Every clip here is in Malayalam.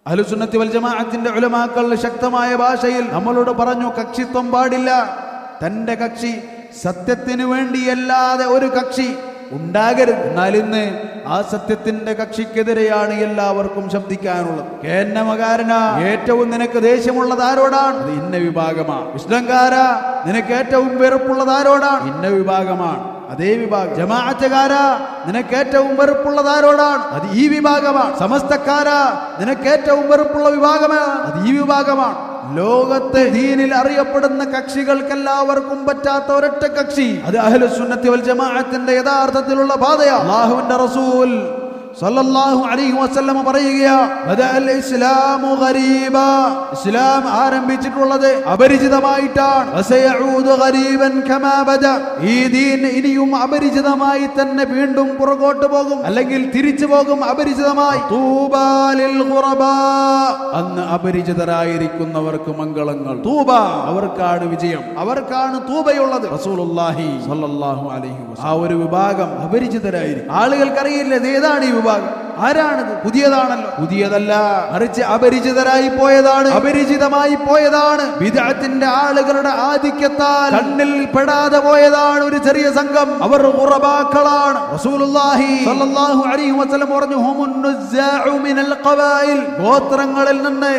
അഹ്ലുസുന്നത്തി വൽ ജമാഅത്തിന്റെ ഉലമാക്കൾ ശക്തമായ ഭാഷയിൽ നമ്മളോട് പറഞ്ഞു, കക്ഷിത്വം പാടില്ല. തന്റെ കക്ഷി സത്യത്തിന് വേണ്ടിയല്ലാതെ ഒരു കക്ഷി ഉണ്ടാകരുത്. എന്നാൽ ഇന്ന് ആ സത്യത്തിന്റെ കക്ഷിക്കെതിരെയാണ് എല്ലാവർക്കും ശബ്ദിക്കാനുള്ളത്. കേന്നമകാരനാ, ഏറ്റവും നിനക്ക് ദേഷ്യമുള്ളത് ആരോടാണ്? അത് ഇന്ന വിഭാഗമാണ്. ഇസ്ലാംകാരാ, നിനക്ക് ഏറ്റവും വെറുപ്പുള്ളത് ആരോടാണ്? ഇന്ന വിഭാഗമാണ്. അതേ വിഭാഗം. ജമാഅത്തുകാരാ, നിനക്ക് ഏറ്റവും വെറുപ്പുള്ളത് ആരോടാണ്? അത് ഈ വിഭാഗമാണ്. സമസ്തക്കാരാ, നിനക്ക് ഏറ്റവും വെറുപ്പുള്ള വിഭാഗമാണ്, അത് ഈ വിഭാഗമാണ്. ലോകത്തെ ദീനിൽ അറിയപ്പെടുന്ന കക്ഷികൾക്കെല്ലാവർക്കും പറ്റാത്ത ഒരൊറ്റ കക്ഷി, അത് അഹ്ലുസുന്നത്തി വൽ ജമാഅത്തിന്റെ യഥാർത്ഥത്തിലുള്ള പാതയാണ്. അല്ലാഹുവിന്റെ റസൂൽ സല്ലല്ലാഹു അലൈഹി വസല്ലം പറയുകയാണ്, ബദഅൽ ഇസ്ലാമു ഗരീബാ, ഇസ്ലാം ആരംഭിച്ചിട്ടുള്ളത് അപരിചിതമായിട്ടാണ്. വസയഊദു ഗരീബൻ കമാ ബദ, ഈ ദീൻ ഇനിയും അപരിചിതമായി തന്നെ വീണ്ടും പുറകോട്ട് പോകും, അല്ലെങ്കിൽ തിരിച്ചു പോകും അപരിചിതമായി. തൂബാ ലിൽ ഖുറബാ, അന്ന് അപരിചിതരായിരിക്കുന്നവർക്ക് മംഗളങ്ങൾ. തൂബ, അവർക്കാണ് വിജയം, അവർക്കാണ് തൂബയുള്ളത്. റസൂലുള്ളാഹി സല്ലല്ലാഹു അലൈഹി വസല്ലം ആ ഒരു വിഭാഗം അപരിചിതരായിരിക്കും. ആളുകൾക്കറിയില്ല ഇത് ഏതാണ് ഈ വിഭാഗം, ആരാണിത്? പുതിയതാണല്ലോ. പുതിയതല്ല, മറിച്ച് അപരിചിതരായി പോയതാണ്, അപരിചിതമായി പോയതാണ്. ബിദ്അത്തിന്റെ ആളുകളുടെ ആധിക്യത്താൽ കണ്ണിൽ പെടാതെ പോയതാണ് ഒരു ചെറിയ സംഘം. അവർ ഖുറബാക്കളാണ്. റസൂലുള്ളാഹി സ്വല്ലല്ലാഹു അലൈഹി വസല്ലം പറഞ്ഞു, ഹുമുൻ നുസ്സാഉ മിനൽ ഖബായിൽ, ഗോത്രങ്ങളിൽ നിന്ന്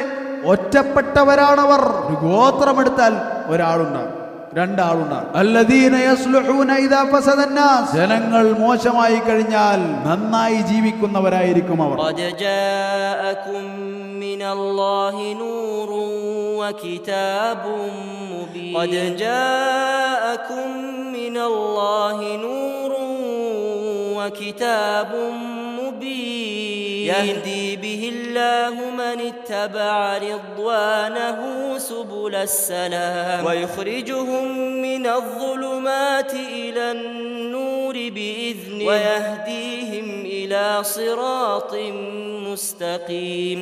ഒറ്റപ്പെട്ടവരാണവർ. ഒരു ഗോത്രമെടുത്താൽ ഒരാളുണ്ടാകും, രണ്ടാളുണ്ടാകും. അല്ലദീന യസ്ലുഹൂന ഇദാ ഫസദ അന്നാസ്, ജനങ്ങൾ മോശമായി കഴിഞ്ഞാൽ നന്നായി ജീവിക്കുന്നവരായിരിക്കും അവർ. ഖദ് ജാഅകും മിനല്ലാഹി നൂറുൻ വകിതാബുൻ മുബീൻ, ഖദ് ജാഅകും മിനല്ലാഹി നൂറുൻ വകിതാബുൻ മുബീൻ يهدي به الله من اتبع رضوانه سبل السلام ويخرجهم من الظلمات إلى النور بإذنه ويهديهم إلى صراط مستقيم.